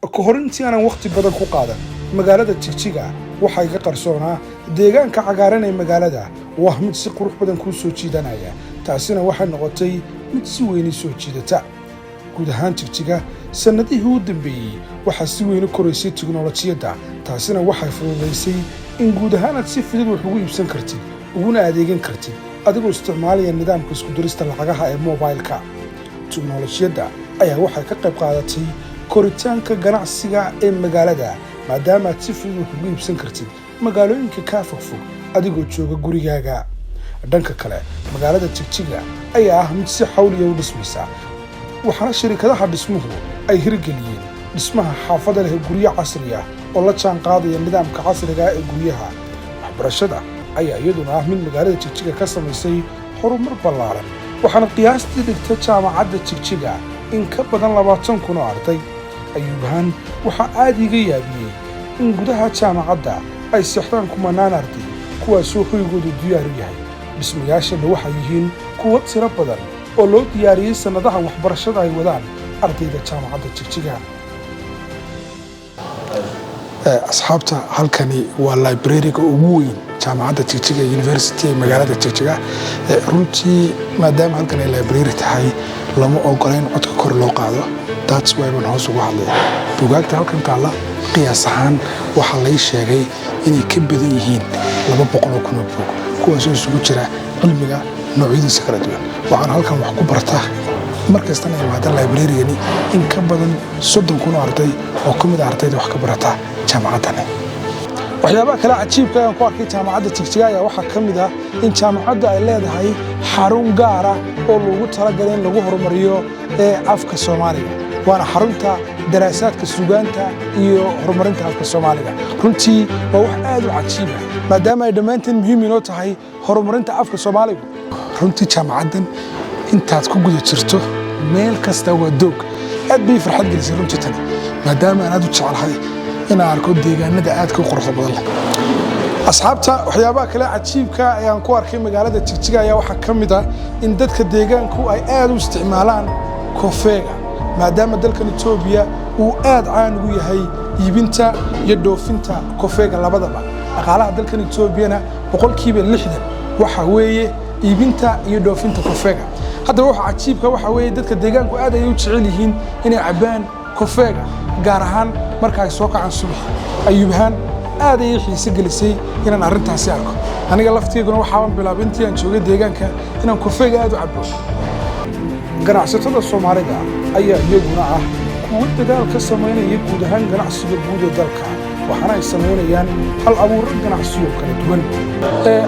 كهرنتي أنا وقت بدل كقادة مقالة تجتيجا waxay ka qarsoonaa deegaanka cagaaran ee magaalada waa mid si qurux badan ku soo jiidanaya taasina waxay noqotay mid si weyn soo jiidata guud ahaan Jigjiga sanadihii u dambeeyay waxa si weyn u koraysay tiknoolajiyada taasina waxay fududeysay in guud ahaan aad si fudud wax ugu iibsan kartid uguna adeegan kartid adigoo isticmaalaya nidaamka isku dirista lacagaha ee mobilka tiknoolajiyada ayaa waxay ka qayb qaadatay koritaanka ganacsiga ee magaalada maadaama aad si fudud wax ugu iibsan kartid magaalooyinka ka fogfog adigoo jooga gurigaaga dhanka kale magaalada Jigjiga ayaa ah mid si xawliya u dhismaysa waxaana shirkadaha dhismuhu ay hirgeliyeen dhismaha xaafada leh guryo casri ah oo la jaan qaadaya nidaamka casriga ah ee guryaha waxbarashada ayaa iyaduna ah mid magaalada Jigjiga ka samaysay horumar ballaaran waxaana qiyaastii dhigtay jaamacadda Jigjiga in ka badan 20,000 oo arday ayuubahan waxa aad iga yaabiyay in gudaha jaamacadda ay sixtaan kumanaan arday kuwaasoo hoygoodu diyaar u yahay dhismayaashana waxay yihiin kuwa tiro badan oo loo diyaariyay sanadaha waxbarashada ay wadaan ardayda jaamacadda Jigjiga asxaabta halkani waa library-ga ugu weyn jaamacadda Jigjiga University ee magaalada Jigjiga runtii maadaama halkan ay library tahay lama ogolaan codka kor loo qaado that's why man hoos ugu hadlay buugaagta halkan taala qiyaas ahaan waxa la sheegay inay ka badan yihiin 200 kun oo buug kuwaas oo isugu jira cilmiga noocyadiisa kala duwan waxaan halkan wax ku bartaa markastana imaada library-gani in ka badan 30 kun oo arday oo ka mid ah ardayda wax ka barata jaamacaddan waxyaabaha kale cajiibka ah ku arkay jaamacadda Jigjiga ayaa waxa ka mid ah in jaamacadda ay leedahay xarun gaar ah oo loogu talagalay in lagu horumariyo afka Soomaaliga waana xarunta daraasaadka suugaanta iyo horumarinta afka Soomaaliga runtii waa wax aad u cajiib ah maadaama ay dhamaanteen muhiim inoo tahay horumarinta afka Soomaaliga runtii jaamacaddan intaad ku guda jirto meel kasta waa doog aad bay farxad gelisay runtii tan maadaama aan aad u jecelahay in aan arko deegaanada aad ka quruxda badan leh asxaabta waxyaabaha kale cajiibka ayaan ku arkay magaalada Jigjiga ayaa waxa ka mid ah in dadka deegaanku ay aad u isticmaalaan kofeega maadaama dalka Itoobiya uu aad caan ugu yahay iibinta iyo dhoofinta kofeega labadaba dhaqaalaha dalka Itoobiyana 60% waxa weeye iibinta iyo dhoofinta kofeega haddaba waxa cajiibka waxa weeye dadka deegaanku aad ay u jecel yihiin inay cabaan kofeega gaar ahaan marka ay soo kacaan subax ayuubahan aad ay xiiso gelisay inaan arintaasi arko aniga lafteeduna waxaan bilaabay intii aan joogay deegaanka inaan kofeega aad u cabbo ganacsatada Soomaalida ayaa iyaguna ah kuwa dadaal ka sameynaya guud ahaan ganacsiga guud ee dalka waxaana ay sameynayaan hal abuur ganacsiyo kala duwan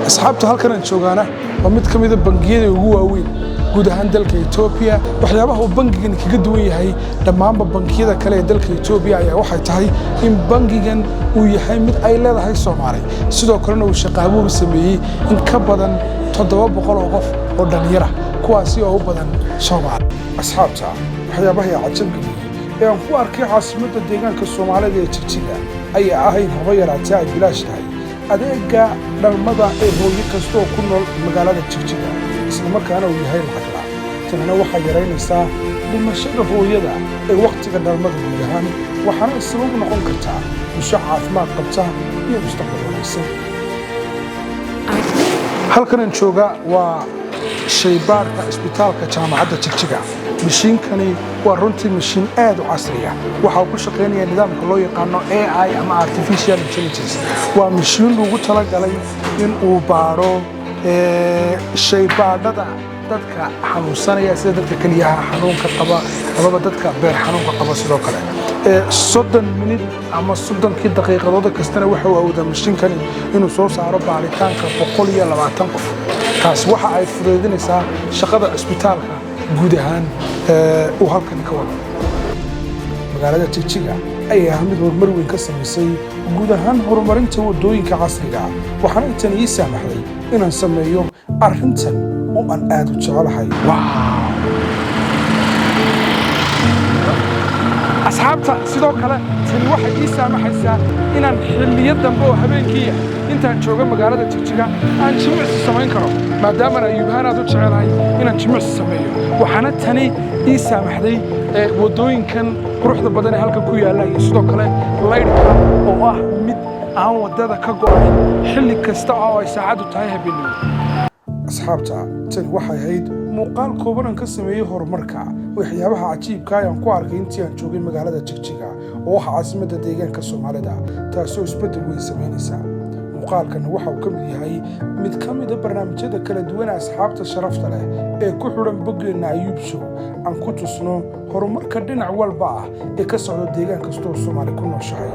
asxaabta halkan aan joogaana waa mid ka mid ah bangiyada ugu waaweyn guud ahaan dalka Itoobiya waxyaabaha uu bangigan kaga duwan yahay dhammaan bangiyada kale ee dalka Itoobiya ayaa waxay tahay in bangigan uu yahay mid ay leedahay Soomaali sidoo kalena uu shaqaabo u sameeyay in ka badan 700 oo qof oo dhalinyaro kuwaasi oo u badan Soomaali asxaabta waxyaabaha cajiibka ee aan ku arkay caasimadda deegaanka Soomaalida ee Jigjiga ayaa ahayd haba yaraatay ay bilaash tahay adeega dhalmada ee hooyo kasta oo ku nool magaalada Jigjiga isla markaana uu yahay lacag la tanana waxa yareynaysaa dhimashada hooyada ee waqtiga dhalmada guud ahaan waxaana sabab noqon kartaa bulsho caafimaad qabta iyo mustaqbal wanaagsan halkan aan jooga waa shaybaarka isbitaalka jaamacadda Jigjiga mishiinkani waa runtii mishiin aad u casri ah waxa uu ku shaqeynayaa nidaamka loo yaqaan AI ama artificial intelligence waa mishiin lagu talagalay in uu baaro shaybaadhada dadka xanuunsanaya sida dadka kaliyaha xanuunka qaba ama dadka beer xanuunka qaba sidoo kale 30 minute ama 30 daqiiqadood kastana waxa uu awoodaa mishiinkani inuu soo saaro baaritaanka 120 qof taas waxa ay fududeynaysaa shaqada isbitaalka guud ahaan uu halkan ka wado magaalada Jigjiga ayaa mid horumar weyn ka sameysay guud ahaan horumarinta wadooyinka casriga ah waxaana tan ii saamaxday inaan sameeyo arrintan oo aan aad u jecelahay asxaabta sidoo kale tani waxay ii saamaxaysaa inaan xilliyada dambe oo habeenkii intaan jooga magaalada Jigjiga aan jimicsi samayn karo maadaama ayuubahan aad u jecelahay inaan jimicsi sameeyo waxaana tani ii saamaxday wadooyinkan quruxda badan ee halkan ku yaalla iyo sidoo kale laydhka oo ah mid aan wadada ka go'ayn xilli kasta oo ay saacadu tahay habeenimo. asxaabta tani waxay ahayd muuqaal kooban aan ka sameeyey horumarka waxyaabaha cajiibka aan ku arkay intii aan joogay magaalada Jigjiga oo ah caasimadda deegaanka Soomaalida taasoo isbedel weyn sameynaysa. muuqaalkan waxa uu ka mid yahay mid ka mid ah barnaamijyada kala duwan ee asxaabta sharafta leh ee ku xidhan boggeena Ayub Show aan ku tusno horumarka dhinac walba ah ee ka socda deegaan kasta oo Soomaali ku nooshahay.